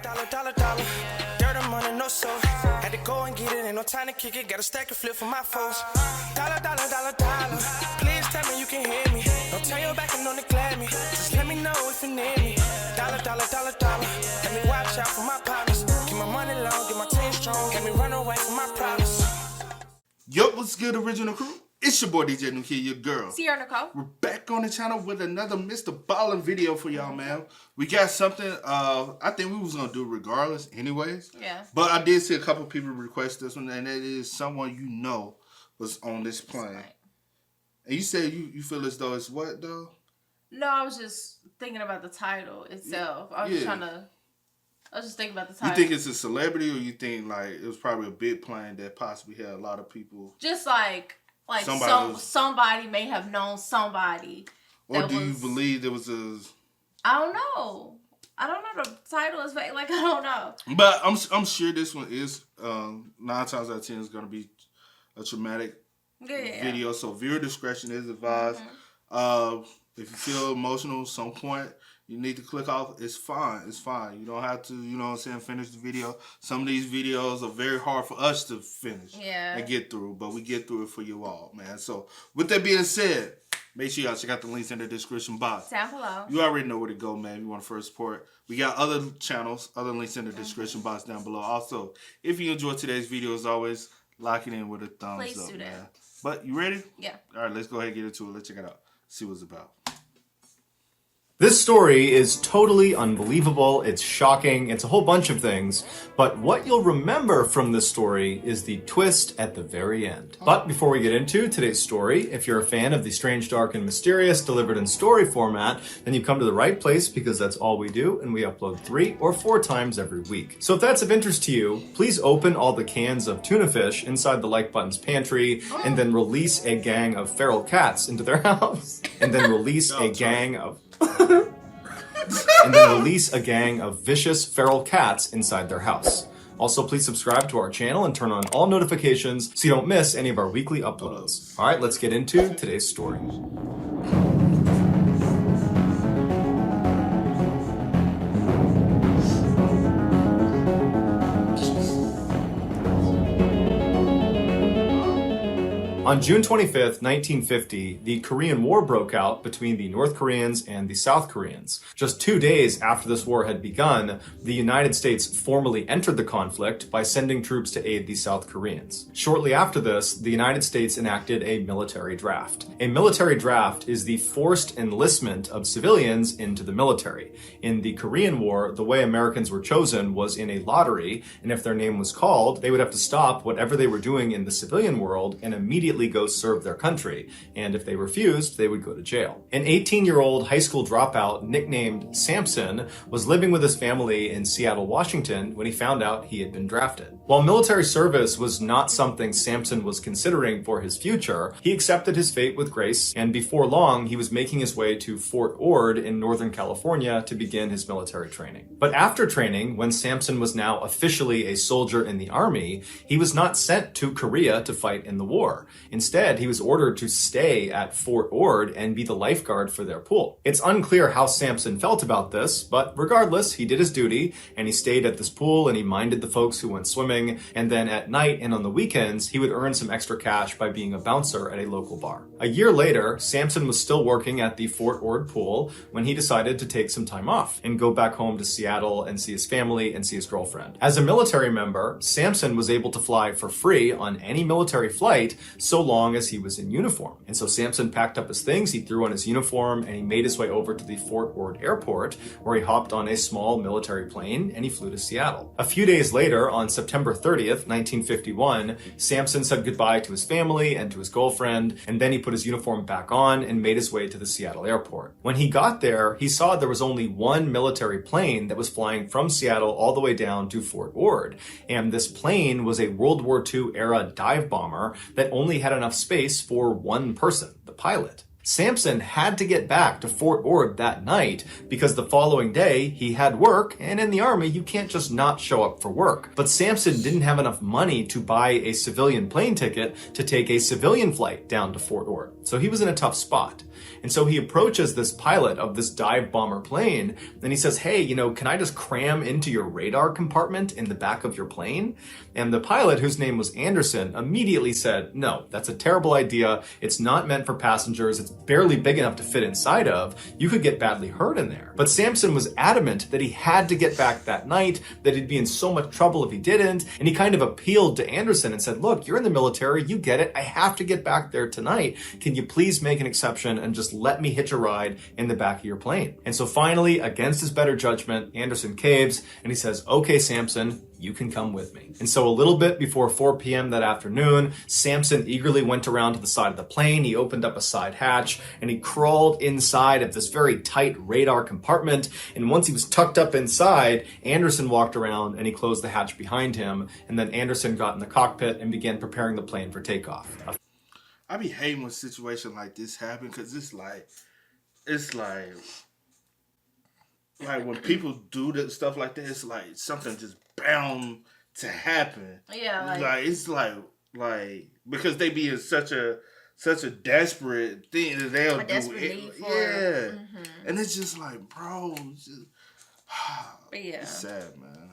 dollar. Dirt and money, no soul. Had to go and get it, ain't no time to kick it. Got a stack of flip for my foes. Dollar. Please tell me you can hear me. Don't turn your back and don't neglect me. Just let me know if you need me. Dollar. Let me watch out for my partners. Keep my money long, get my team strong. Let me run away from my problems. Yo, what's good, original crew? It's your boy DJ Nuki, your girl. Sierra Nicole. We're back on the channel with another Mr. Ballen video for y'all, man. We got something, I think we was going to do regardless anyways. Yeah. But I did see a couple people request this one, and it is someone you know was on this plane. Right. And you said you feel as though it's what, though? No, I was just thinking about the title itself. I was just thinking about the title. You think it's a celebrity, or you think like it was probably a big plane that possibly had a lot of people? Just like somebody may have known somebody. Or do you believe there was a... I don't know. The title is vague. Like, I don't know. But I'm sure this one is 9 times out of 10 is going to be a traumatic video. So viewer discretion is advised. If you feel emotional at some point, you need to click off. It's fine. You don't have to, finish the video. Some of these videos are very hard for us to finish and get through, but we get through it for you all, man. So with that being said, make sure y'all check out the links in the description box. Down below. You already know where to go, man. You want to first support. We got other channels, other links in the description box down below. Also, if you enjoyed today's video, as always, lock it in with a thumbs up, man. But you ready? Yeah. All right, let's go ahead and get into it. Let's check it out. See what it's about. This story is totally unbelievable, it's shocking, it's a whole bunch of things, but what you'll remember from this story is the twist at the very end. But before we get into today's story, if you're a fan of the strange, dark, and mysterious delivered in story format, then you've come to the right place because that's all we do, and we upload 3 or 4 times every week. So if that's of interest to you, please open all the cans of tuna fish inside the like button's pantry, and then release a gang of feral cats into their house. And then release a gang of... and then release a gang of vicious feral cats inside their house. Also, please subscribe to our channel and turn on all notifications so you don't miss any of our weekly uploads. All right, let's get into today's story. On June 25th, 1950, the Korean War broke out between the North Koreans and the South Koreans. Just 2 days after this war had begun, the United States formally entered the conflict by sending troops to aid the South Koreans. Shortly after this, the United States enacted a military draft. A military draft is the forced enlistment of civilians into the military. In the Korean War, the way Americans were chosen was in a lottery, and if their name was called, they would have to stop whatever they were doing in the civilian world and immediately go serve their country, and if they refused, they would go to jail. An 18-year-old high school dropout nicknamed Samson was living with his family in Seattle, Washington when he found out he had been drafted. While military service was not something Samson was considering for his future, he accepted his fate with grace, and before long, he was making his way to Fort Ord in Northern California to begin his military training. But after training, when Samson was now officially a soldier in the army, he was not sent to Korea to fight in the war. Instead, he was ordered to stay at Fort Ord and be the lifeguard for their pool. It's unclear how Samson felt about this, but regardless, he did his duty, and he stayed at this pool and he minded the folks who went swimming, and then at night and on the weekends, he would earn some extra cash by being a bouncer at a local bar. A year later, Samson was still working at the Fort Ord pool when he decided to take some time off and go back home to Seattle and see his family and see his girlfriend. As a military member, Samson was able to fly for free on any military flight so long as he was in uniform. And so Samson packed up his things, he threw on his uniform, and he made his way over to the Fort Ord airport, where he hopped on a small military plane and he flew to Seattle. A few days later, on September 30th, 1951, Samson said goodbye to his family and to his girlfriend, and then he put his uniform back on and made his way to the Seattle airport. When he got there, he saw there was only one military plane that was flying from Seattle all the way down to Fort Ord, and this plane was a World War II era dive bomber that only had enough space for one person, the pilot. Samson had to get back to Fort Ord that night because the following day he had work, and in the army you can't just not show up for work. But Samson didn't have enough money to buy a civilian plane ticket to take a civilian flight down to Fort Ord, so he was in a tough spot. And so he approaches this pilot of this dive bomber plane and he says, hey, can I just cram into your radar compartment in the back of your plane? And the pilot, whose name was Anderson, immediately said, no, that's a terrible idea. It's not meant for passengers. It's barely big enough to fit inside of. You could get badly hurt in there. But Sampson was adamant that he had to get back that night, that he'd be in so much trouble if he didn't. And he kind of appealed to Anderson and said, look, you're in the military. You get it. I have to get back there tonight. Can you please make an exception and just let me hitch a ride in the back of your plane? And so finally, against his better judgment, Anderson caves and he says, okay, Sampson, you can come with me. And so a little bit before 4 p.m. that afternoon, Sampson eagerly went around to the side of the plane. He opened up a side hatch and he crawled inside of this very tight radar compartment. And once he was tucked up inside, Anderson walked around and he closed the hatch behind him. And then Anderson got in the cockpit and began preparing the plane for takeoff. I be hating when situations like this happen because it's like when people do that stuff like that, it's like something just bound to happen. Yeah, it's like because they be in such a desperate thing that they'll do it. Yeah, and it's just like, bro, it's just, it's sad, man.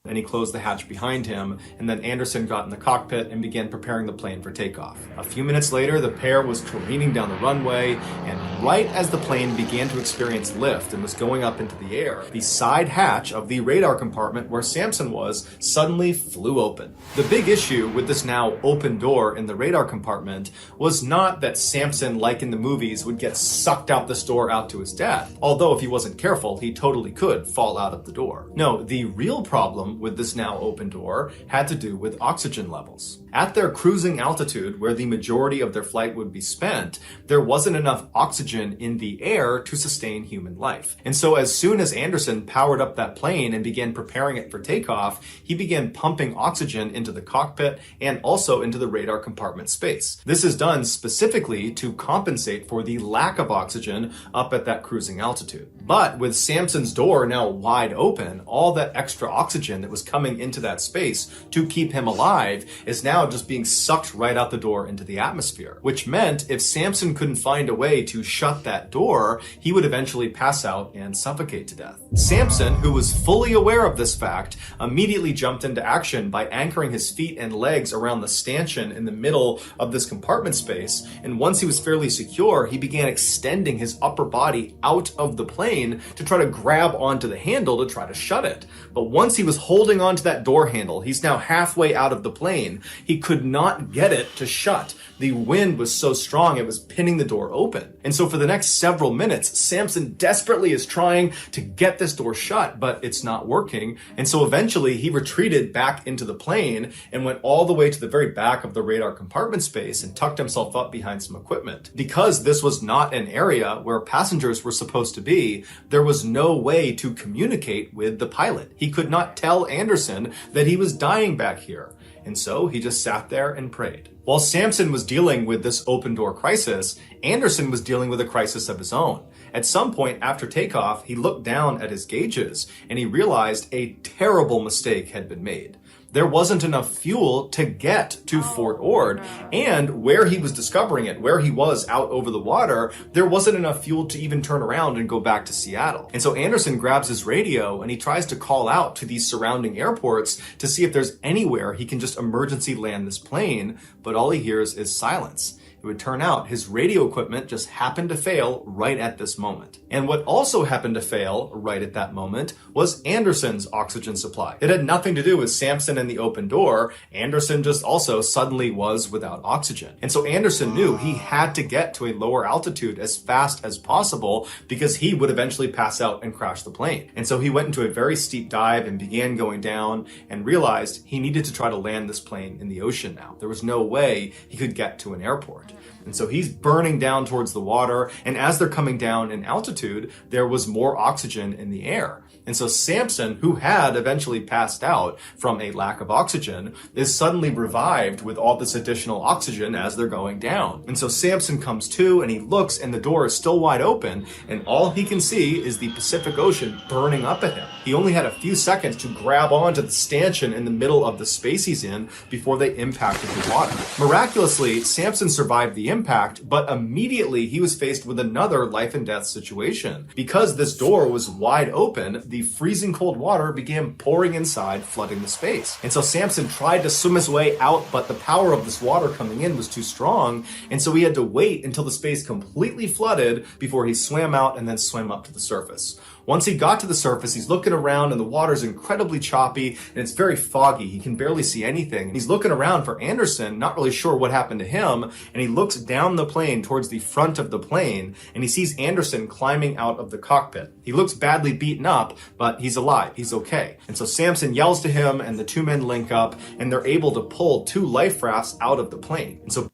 And he closed the hatch behind him, and then Anderson got in the cockpit and began preparing the plane for takeoff. A few minutes later, the pair was careening down the runway, and right as the plane began to experience lift and was going up into the air, the side hatch of the radar compartment where Sampson was suddenly flew open. The big issue with this now open door in the radar compartment was not that Sampson, like in the movies, would get sucked out this door out to his death, although if he wasn't careful, he totally could fall out of the door. No, the real problem with this now open door had to do with oxygen levels. At their cruising altitude, where the majority of their flight would be spent, there wasn't enough oxygen in the air to sustain human life. And so as soon as Anderson powered up that plane and began preparing it for takeoff, he began pumping oxygen into the cockpit and also into the radar compartment space. This is done specifically to compensate for the lack of oxygen up at that cruising altitude. But with Sampson's door now wide open, all that extra oxygen that was coming into that space to keep him alive is now just being sucked right out the door into the atmosphere, which meant if Sampson couldn't find a way to shut that door, he would eventually pass out and suffocate to death. Sampson, who was fully aware of this fact, immediately jumped into action by anchoring his feet and legs around the stanchion in the middle of this compartment space, and once he was fairly secure, he began extending his upper body out of the plane to try to grab onto the handle to try to shut it. But once he was holding onto that door handle, he's now halfway out of the plane. He could not get it to shut. The wind was so strong it was pinning the door open. And so for the next several minutes, Sampson desperately is trying to get this door shut, but it's not working. And so eventually he retreated back into the plane and went all the way to the very back of the radar compartment space and tucked himself up behind some equipment. Because this was not an area where passengers were supposed to be, there was no way to communicate with the pilot. He could not tell Anderson that he was dying back here. And so he just sat there and prayed. While Sampson was dealing with this open door crisis, Anderson was dealing with a crisis of his own. At some point after takeoff, he looked down at his gauges and he realized a terrible mistake had been made. There wasn't enough fuel to get to Fort Ord, and where he was discovering it, where he was out over the water, there wasn't enough fuel to even turn around and go back to Seattle. And so Anderson grabs his radio and he tries to call out to these surrounding airports to see if there's anywhere he can just emergency land this plane, but all he hears is silence. It would turn out his radio equipment just happened to fail right at this moment. And what also happened to fail right at that moment was Anderson's oxygen supply. It had nothing to do with Sampson and the open door. Anderson just also suddenly was without oxygen. And so Anderson knew he had to get to a lower altitude as fast as possible because he would eventually pass out and crash the plane. And so he went into a very steep dive and began going down and realized he needed to try to land this plane in the ocean now. There was no way he could get to an airport. And so he's burning down towards the water, and as they're coming down in altitude, there was more oxygen in the air. And so Samson, who had eventually passed out from a lack of oxygen, is suddenly revived with all this additional oxygen as they're going down. And so Samson comes to and he looks and the door is still wide open and all he can see is the Pacific Ocean burning up at him. He only had a few seconds to grab onto the stanchion in the middle of the space he's in before they impacted the water. Miraculously, Samson survived the impact, but immediately he was faced with another life and death situation. Because this door was wide open, the freezing cold water began pouring inside, flooding the space. And so Samson tried to swim his way out, but the power of this water coming in was too strong, and so he had to wait until the space completely flooded before he swam out and then swam up to the surface. Once he got to the surface, he's looking around and the water's incredibly choppy and it's very foggy. He can barely see anything. He's looking around for Anderson, not really sure what happened to him, and he looks down the plane towards the front of the plane and he sees Anderson climbing out of the cockpit. He looks badly beaten up, but he's alive. He's okay. And so Samson yells to him and the two men link up and they're able to pull 2 life rafts out of the plane. And so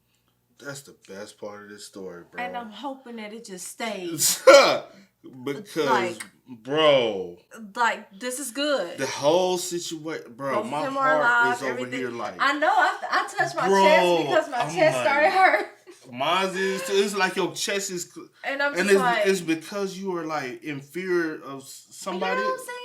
that's the best part of this story, bro. And I'm hoping that it just stays. Because, bro, like, this is good. The whole situation, bro, Both my of them are heart alive, is over everything. here like... I know, I touched my Bro, chest because my I'm chest like- started hurt. Mine is too. It's like your chest is... And I'm just it's, like... it's because you are like in fear of somebody. You know what I'm saying?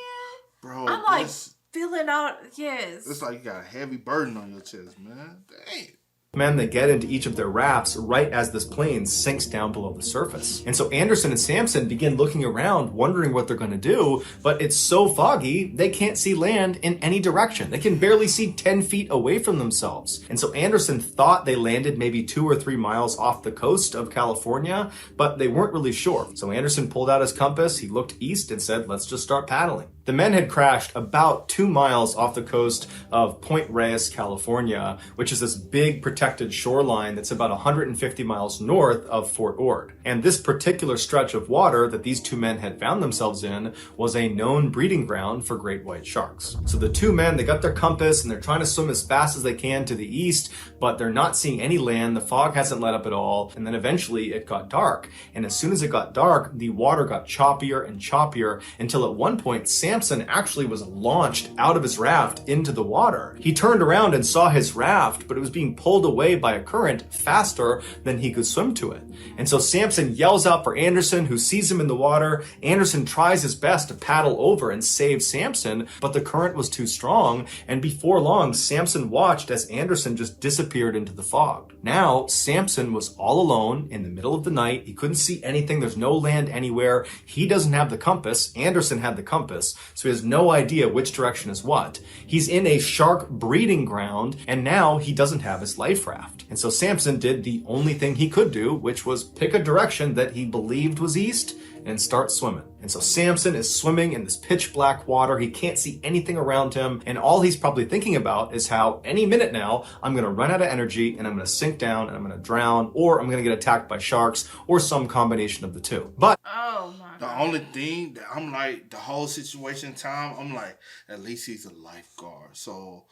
Bro, I'm like feeling out, yes. It's like you got a heavy burden on your chest, man. Dang. men, they get into each of their rafts right as this plane sinks down below the surface. And so Anderson and Samson begin looking around, wondering what they're going to do, but it's so foggy, they can't see land in any direction. They can barely see 10 feet away from themselves. And so Anderson thought they landed maybe 2 or 3 miles off the coast of California, but they weren't really sure. So Anderson pulled out his compass, he looked east and said, let's just start paddling. The men had crashed about 2 miles off the coast of Point Reyes, California, which is this big protected shoreline that's about 150 miles north of Fort Ord. And this particular stretch of water that these 2 men had found themselves in was a known breeding ground for great white sharks. So the 2 men, they got their compass and they're trying to swim as fast as they can to the east, but they're not seeing any land. The fog hasn't let up at all. And then eventually it got dark. And as soon as it got dark, the water got choppier and choppier until at one point, Samson actually was launched out of his raft into the water. He turned around and saw his raft, but it was being pulled away by a current faster than he could swim to it. And so Samson yells out for Anderson, who sees him in the water. Anderson tries his best to paddle over and save Samson, but the current was too strong. And before long, Samson watched as Anderson just disappeared into the fog. Now, Samson was all alone in the middle of the night. He couldn't see anything. There's no land anywhere. He doesn't have the compass. Anderson had the compass, so he has no idea which direction is what. He's in a shark breeding ground, and now he doesn't have his life raft. And so Samson did the only thing he could do, which was pick a direction that he believed was east and start swimming. And so Samson is swimming in this pitch black water. He can't see anything around him. And all he's probably thinking about is how any minute now, I'm going to run out of energy and I'm going to sink down and I'm going to drown, or I'm going to get attacked by sharks, or some combination of the two. But oh my God. The only thing that I'm like, the whole situation time, I'm like, at least he's a lifeguard. So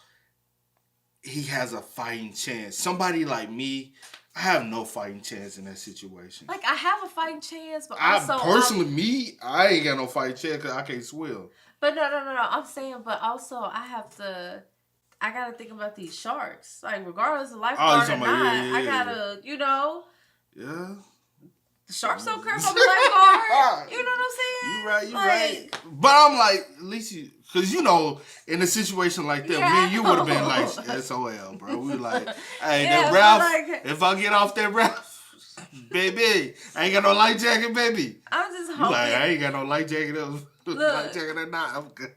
he has a fighting chance. Somebody like me, I have no fighting chance in that situation. Like, I have a fighting chance, but I ain't got no fighting chance because I can't swim. But no. I'm saying, but also I gotta think about these sharks. Like, regardless of lifeguard or not, I gotta, Yeah. The sharks don't care about the lifeguard. You know what I'm saying? You right. But I'm like, at least you, because in a situation like that, me and you would have been like, SOL, bro. We like, hey, that Ralph, if I get off that Ralph, baby, I ain't got no life jacket, baby. I'm just hoping. Like, I ain't got no life jacket. Life jacket or not, I'm good.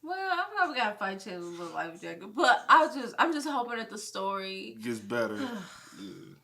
Well, I probably got to fight chance with a life jacket, but I'm just hoping that the story gets better.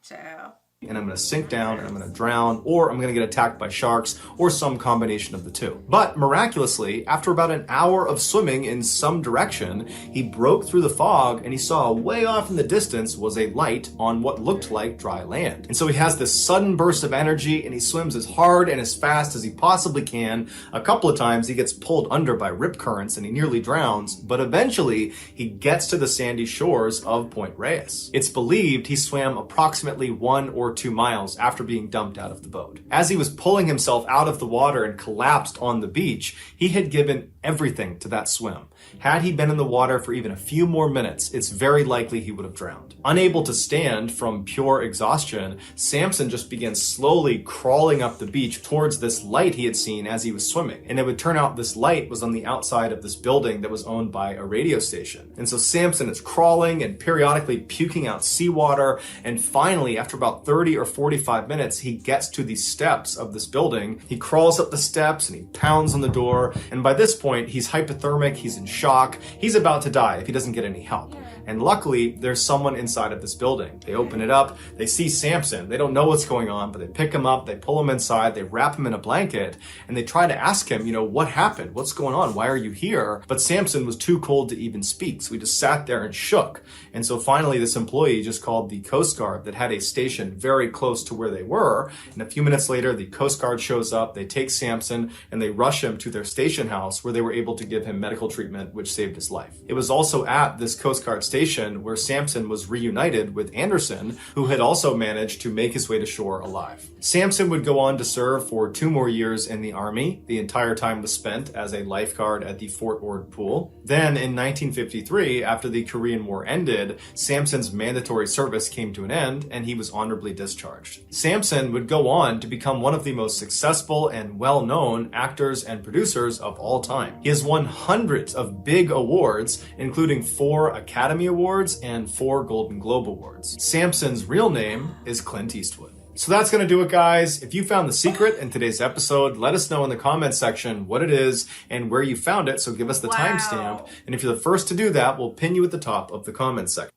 Ciao. And I'm going to sink down and I'm going to drown, or I'm going to get attacked by sharks, or some combination of the two. But miraculously, after about an hour of swimming in some direction, he broke through the fog and he saw way off in the distance was a light on what looked like dry land. And so he has this sudden burst of energy and he swims as hard and as fast as he possibly can. A couple of times he gets pulled under by rip currents and he nearly drowns, but eventually he gets to the sandy shores of Point Reyes. It's believed he swam approximately 1 or 2 miles after being dumped out of the boat. As he was pulling himself out of the water and collapsed on the beach, he had given everything to that swim. Had he been in the water for even a few more minutes, it's very likely he would have drowned. Unable to stand from pure exhaustion, Samson just began slowly crawling up the beach towards this light he had seen as he was swimming. And it would turn out this light was on the outside of this building that was owned by a radio station. And so Samson is crawling and periodically puking out seawater, and finally, after about 30 or 45 minutes, he gets to the steps of this building. He crawls up the steps and he pounds on the door, and by this point, he's hypothermic, he's in shock, he's about to die if he doesn't get any help. And luckily, there's someone inside of this building. They open it up, they see Samson, they don't know what's going on, but they pick him up, they pull him inside, they wrap him in a blanket, and they try to ask him, what happened? What's going on? Why are you here? But Samson was too cold to even speak, so he just sat there and shook. And so finally, this employee just called the Coast Guard that had a station very close to where they were, and a few minutes later, the Coast Guard shows up, they take Samson, and they rush him to their station house where they were able to give him medical treatment, which saved his life. It was also at this Coast Guard station where Samson was reunited with Anderson, who had also managed to make his way to shore alive. Samson would go on to serve for 2 more years in the Army. The entire time was spent as a lifeguard at the Fort Ord pool. Then in 1953, after the Korean War ended, Samson's mandatory service came to an end and he was honorably discharged. Samson would go on to become one of the most successful and well-known actors and producers of all time. He has won hundreds of big awards, including 4 Academy Awards and 4 Golden Globe Awards. Samson's real name is Clint Eastwood. So that's going to do it, guys. If you found the secret in today's episode, let us know in the comments section what it is and where you found it. So give us the timestamp. And if you're the first to do that, we'll pin you at the top of the comments section.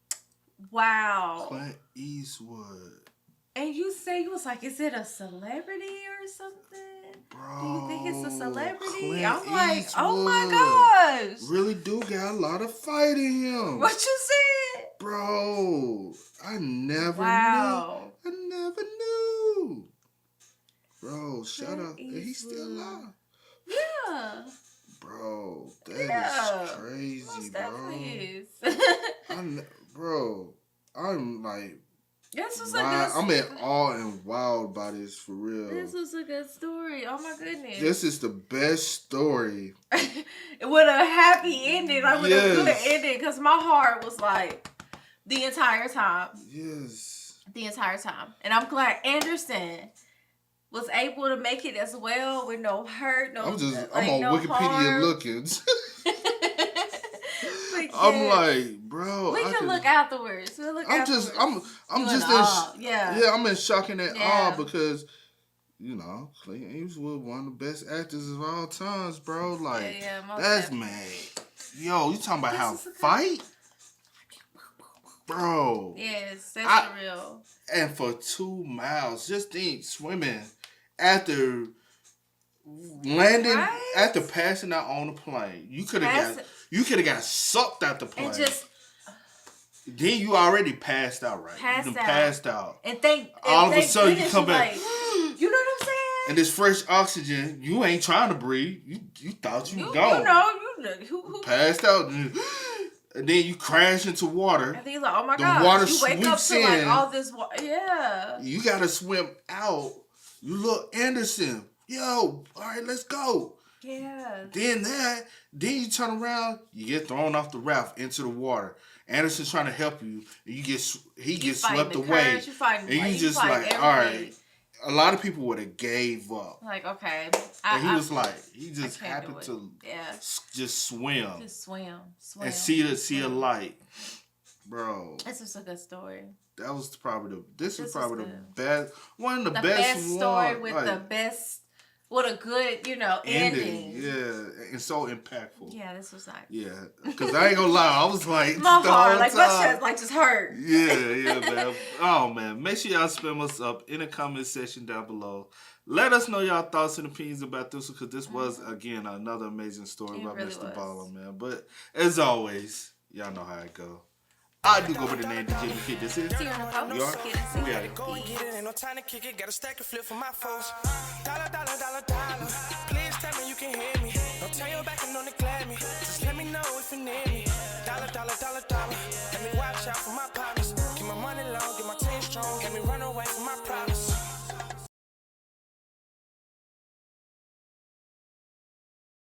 Wow. Clint Eastwood. And you say, you was like, is it a celebrity or something? Bro, do you think it's a celebrity? Clint I'm like, Eastwood oh my gosh. really do got a lot of fight in him. What you said? Bro, I never Wow. knew. I never knew. Bro, shut up. He's still alive. Yeah. Bro, that is crazy, Most bro. definitely is. Bro, I'm like, This was I'm in awe and wild by this, for real. This was a good story. Oh my goodness. This is the best story. With a happy ending. Like with a good Yes. ending. Because my heart was like, the entire time. Yes. The entire time. And I'm glad Anderson was able to make it as well with no hurt, no I'm on no Wikipedia harm. looking. But I'm like, bro. we can look afterwards. We'll look I'm afterwards. just, I'm You just in awe. Yeah. I'm in shock and in Yeah. awe because, Clint Eastwood, one of the best actors of all times, bro. Like, Yeah, most that's definitely. mad. Yo, you talking about This how is a good- fight? Bro. Yes, that's for real. And for 2 miles, just think swimming after landing, Right? after passing out on the plane. You could have got sucked out the plane. And just then you already passed out, right? Passed you done out. passed out. and All of a thank sudden, you goodness come back. like, you know what I'm saying? And this fresh oxygen, you ain't trying to breathe. You thought you You gone. know, who Passed out. And then you crash into water. and then you're like, oh my The God. water You wake up sweeps to like in. all this water. Yeah. You got to swim out. You look, Anderson. Yo, all right, let's go. Yeah. Then you turn around, you get thrown off the raft into the water. Anderson's trying to help you, and he gets swept away. And you just like, all right. A lot of people would have gave up. Like, okay. And he was like, he just can't happened do it. to Yeah. just swim. Just swim. And see a light. Bro. This was a good story. That was probably the good. best, one of the The best best story one, with like, the best, with a good, ending. Yeah, and so impactful. Yeah, this was nice. Yeah, because I ain't gonna lie, I was like, My the heart, whole like my time. chest, like just hurt. Yeah, man. Oh, man. Make sure y'all spam us up in the comment section down below. Let us know y'all thoughts and opinions about this, because this was, again, another amazing story It about really Mr. was. Ballen, man. But, as always, y'all know how it go. I do go by the name DJ Kid. This is See you in the post. We are. Kid and see We out. Go and get it, ain't no time to kick it. Got a stack of flip for my folks. Dollar, dollar, dollar, dollar. Please tell me you can hear me. Don't turn your back and on the